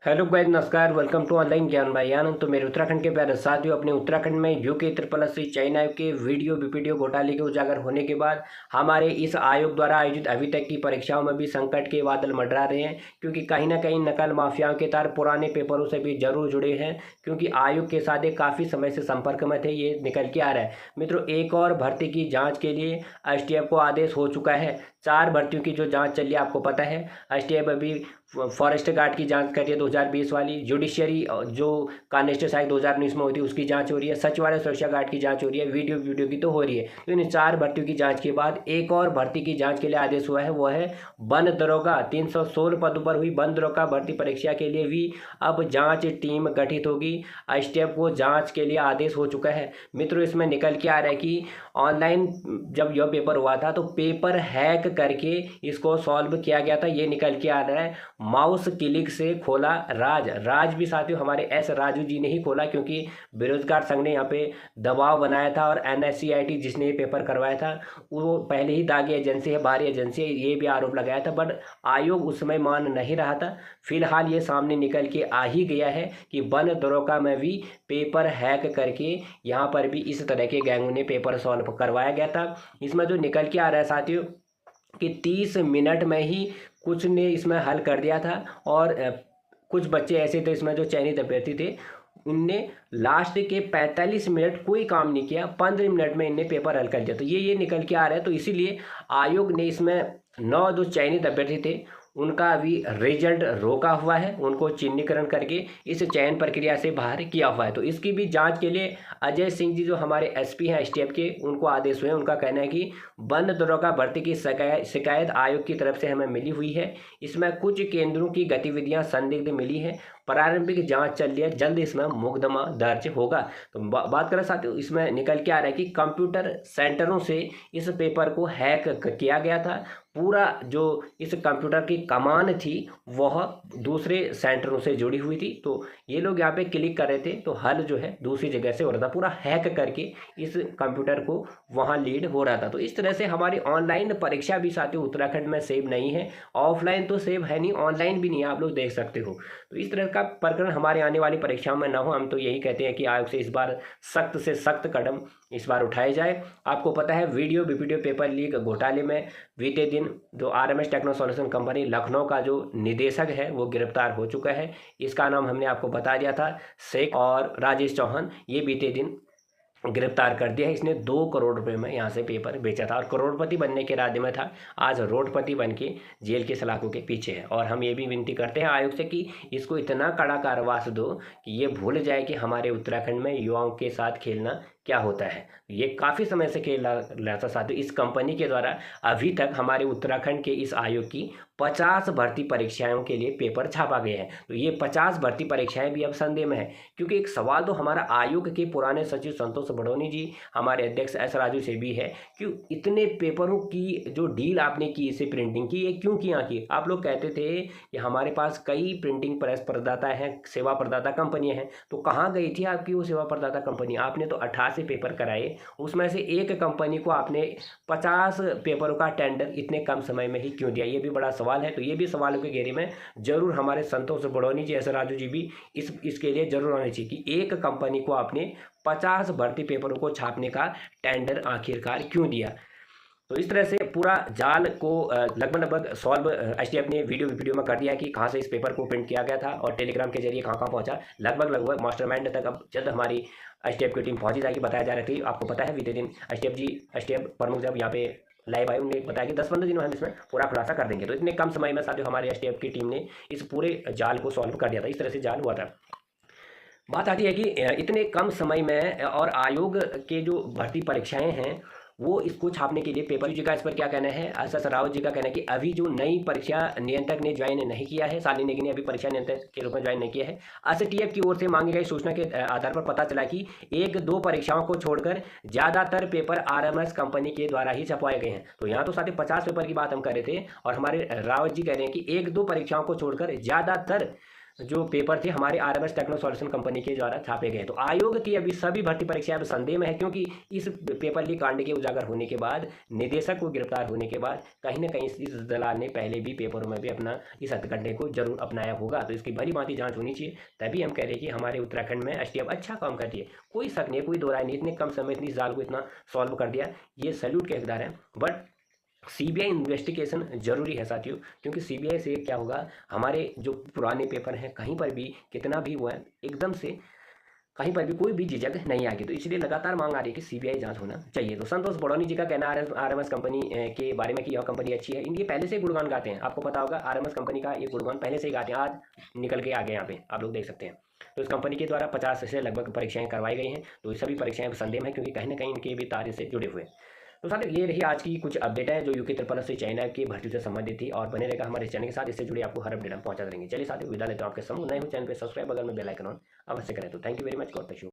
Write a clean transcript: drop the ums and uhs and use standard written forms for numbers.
Hello guys, नमस्कार। Welcome to online ज्ञान भाईयान। तो मेरे उत्तराखंड के प्यारे साथियों, अपने उत्तराखंड में यूके ट्रिपल एससी चाइना के वीडियो घोटाले के उजागर होने के बाद हमारे इस आयोग द्वारा आयोजित अभी तक की परीक्षाओं में भी संकट के बादल मंडरा रहे हैं, क्योंकि कहीं ना कहीं नकल माफियाओं के तार पुराने पेपरों से भी जरूर जुड़े हैं। क्योंकि आयोग के साथ एक काफ़ी समय से संपर्क में थे, ये निकल के आ रहा है। मित्रों, एक और भर्ती की जाँच के लिए एसटीएफ को आदेश हो चुका है। 4 भर्तियों की जो जाँच चल रही है, आपको पता है। एसटीएफ अभी फॉरेस्ट गार्ड की जांच कर रही है 2020 वाली। जुडिशियरी जो कांस्टेबल सहायक 2019 में हुई थी, उसकी जांच हो रही है। सचिवालय सुरक्षा गार्ड की जांच हो रही है। वीडियो की तो हो रही है। तो इन 4 भर्तियों की जांच के बाद एक और भर्ती की जांच के लिए आदेश हुआ है, वो है वन दरोगा। 316 पदों पर हुई वन दरोगा भर्ती परीक्षा के लिए भी अब जांच टीम गठित होगी। एसटीएफ को जांच के लिए आदेश हो चुका है। मित्रों, इसमें निकल के आ रहा है कि ऑनलाइन जब यह पेपर हुआ था तो पेपर हैक करके इसको सॉल्व किया गया था, ये निकल के आ रहा है। माउस क्लिक से खोला राज भी साथियों हमारे एस राजू जी ने ही खोला, क्योंकि बेरोजगार संघ ने यहाँ पे दबाव बनाया था। और एनएससीआईटी जिसने ये पेपर करवाया था, वो पहले ही दागी एजेंसी है, बाहरी एजेंसी है, ये भी आरोप लगाया था। बट आयोग उस समय मान नहीं रहा था। फिलहाल ये सामने निकल के आ ही गया है कि वन दरोगा में भी पेपर हैक करके यहाँ पर भी इस तरह के गैंगों ने पेपर सॉल्व करवाया गया था। इसमें जो निकल के आ रहा है साथियों कि 30 मिनट में ही कुछ ने इसमें हल कर दिया था। और कुछ बच्चे ऐसे थे इसमें जो चयनित अभ्यर्थी थे, उनने लास्ट के 45 मिनट कोई काम नहीं किया, 15 मिनट में इनने पेपर हल कर दिया। तो ये निकल के आ रहा है। तो इसीलिए आयोग ने इसमें 9 जो चयनित अभ्यर्थी थे उनका अभी रिजल्ट रोका हुआ है, उनको चिन्हीकरण करके इस चयन प्रक्रिया से बाहर किया हुआ है। तो इसकी भी जांच के लिए अजय सिंह जी जो हमारे एसपी हैं एसटीएफ के, उनको आदेश हुए। उनका कहना है कि वन दरोगा भर्ती की शिकायत आयोग की तरफ से हमें मिली हुई है। इसमें कुछ केंद्रों की गतिविधियां संदिग्ध मिली है। प्रारंभिक जांच चल रही है, जल्द इसमें मुकदमा दर्ज होगा। तो बात करें साथियों, इसमें निकल के आ रहा है कि कंप्यूटर सेंटरों से इस पेपर को हैक किया गया था। पूरा जो इस कंप्यूटर की कमान थी वह दूसरे सेंटरों से जुड़ी हुई थी। तो ये लोग यहाँ पे क्लिक कर रहे थे तो हल जो है दूसरी जगह से हो रहा था, पूरा हैक करके इस कंप्यूटर को वहाँ लीड हो रहा था। तो इस तरह से हमारी ऑनलाइन परीक्षा भी साथियों उत्तराखंड में सेव नहीं है। ऑफलाइन तो सेव है नहीं, ऑनलाइन भी नहीं है, आप लोग देख सकते हो। तो इस तरह का प्रकरण हमारे आने वाली परीक्षाओं में ना हो। हम तो यही कहते हैं कि आयोग से इस बार सख्त से सख्त कदम इस बार उठाए जाए। आपको पता है वीडियो पेपर लीक घोटाले में बीते दिन जो RMS techno solution company Lucknow का जो निदेशक है वो गिरफ्तार हो चुका है। इसका नाम हमने आपको बता दिया था, शेख और राजेश चौहान। ये बीते दिन गिरफ्तार कर दिया है। इसने 2 करोड़ रुपए में यहाँ से पेपर बेचा था और करोड़पति बनने के इरादे में था। आज रोडपति बन के जेल के सलाखों के पीछे है। और हम ये भी विनती करते हैं आयोग से कि इसको इतना कड़ा कारावास दो कि ये भूल जाए कि हमारे उत्तराखंड में युवाओं के साथ खेलना क्या होता है। ये काफ़ी समय से खेल रहा था साथियों। इस कंपनी के द्वारा अभी तक हमारे उत्तराखंड के इस आयोग की 50 भर्ती परीक्षाओं के लिए पेपर छापा गया है। तो ये 50 भर्ती परीक्षाएं भी अब संदेह में है, क्योंकि एक सवाल तो हमारा आयोग के पुराने सचिव संतोष बड़ोनी जी, हमारे अध्यक्ष एस राजू से भी है कि इतने पेपरों की जो डील आपने की इसे प्रिंटिंग की, ये क्यों किया की। आप लोग कहते थे कि हमारे पास कई प्रिंटिंग प्रेस प्रदाता हैं, सेवा प्रदाता कंपनियां हैं। तो कहाँ गई थी आपकी वो सेवा प्रदाता कंपनी। आपने तो 88 पेपर कराए, उसमें से एक कंपनी को आपने 50 पेपरों का टेंडर इतने कम समय में ही क्यों दिया, ये भी बड़ा सवाल है। तो ये भी सवालों के घेरे में जरूर हमारे संतोष बड़ोनी जी, एस राजू जी भी इसके लिए जरूर आने चाहिए कि एक कंपनी को आपने 50 भर्ती पेपरों को छापने का टेंडर आखिरकार क्यों दिया। तो इस तरह से पूरा जाल को लगभग सॉल्व एसटीएफ ने वीडियो में कर दिया कि कहाँ से इस पेपर को प्रिंट किया गया था और टेलीग्राम के जरिए कहाँ कहाँ पहुँचा। लगभग मास्टरमाइंड तक अब जल्द हमारी एसटीएफ की टीम पहुँची जाएगी, बताया जा रहा था। आपको पता है बीते दिन एसटीएफ प्रमुख जब यहाँ पे लाइव आए, उन्होंने बताया कि 10-15 दिनों हम इसमें पूरा खुलासा कर देंगे। तो इतने कम समय में साथियों हमारे एसटीएफ की टीम ने इस पूरे जाल को सॉल्व कर दिया था। इस तरह से जाल हुआ था। बात आती है कि इतने कम समय में और आयोग के जो भर्ती परीक्षाएं हैं वो इसको छापने के लिए पेपर जी का इस पर क्या कहना है। एस रावत जी का कहना है कि अभी जो नई परीक्षा नियंत्रक ने ज्वाइन नहीं किया है, शालिनी नेगी ने अभी परीक्षा नियंत्रक के रूप में ज्वाइन नहीं किया है। एसटीएफ की ओर से मांगी गई सूचना के आधार पर पता चला कि 1-2 परीक्षाओं को छोड़कर ज़्यादातर पेपर आरएमएस कंपनी के द्वारा ही छपवाए गए हैं। तो यहाँ तो साथ ही 50 पेपर की बात हम कर रहे थे और हमारे रावत जी कह रहे हैं कि 1-2 परीक्षाओं को छोड़कर ज़्यादातर जो पेपर थे हमारे आरएमएस टेक्नो सॉल्यूशन कंपनी के द्वारा छापे गए। तो आयोग की अभी सभी भर्ती परीक्षाएं अब संदेह में है, क्योंकि इस पेपर लीक कांड के उजागर होने के बाद, निदेशक को गिरफ्तार होने के बाद कहीं ना कहीं इस दलाल ने पहले भी पेपरों में भी अपना इस हथकंडे को जरूर अपनाया होगा। तो इसकी भली भांति जांच होनी चाहिए, तभी हम कह रहे हैं कि हमारे उत्तराखंड में एसटीएफ अच्छा काम कर रही है। कोई शक नहीं है, कोई दो राय नहीं, इतने कम समय इतनी जाल को इतना सॉल्व कर दिया, ये सैल्यूट के हकदार हैं। बट सीबीआई इन्वेस्टिगेशन जरूरी है साथियों, क्योंकि सीबीआई से क्या होगा, हमारे जो पुराने पेपर हैं कहीं पर भी कितना भी हुआ है, एकदम से कहीं पर भी कोई भी झिझक नहीं आएगी। तो इसलिए लगातार मांग आ रही है कि सीबीआई जांच होना चाहिए। तो संतोष बड़ौनी जी का कहना आरएमएस कंपनी के बारे में कि यह कंपनी अच्छी है, इनके पहले से ही गुणगान गाते हैं। आपको पता होगा आरएमएस कंपनी का ये गुणगान पहले से ही गाते हैं, आज निकल के आगे यहाँ पे आप लोग देख सकते हैं। तो इस कंपनी के द्वारा 50 से लगभग परीक्षाएं करवाई गई हैं। तो ये सभी परीक्षाएं संदेह में, क्योंकि कहीं ना कहीं इनके भी तारे से जुड़े हुए हैं। तो साथियों ये रही आज की कुछ अपडेट है जो यूके ट्रिपल से चाइना की भर्ती से संबंधित थी, और बने रहेगा हमारे चैनल के साथ, इससे जुड़े आपको हर अपडेट हम पहुंचा देंगे। चलिए साथियों विदा लेते हैं आपके समूह, नए हो चैनल पे सब्सक्राइब, बगल में बेल आइकन ऑन अवश्य करें। तो thank you very much, God bless you.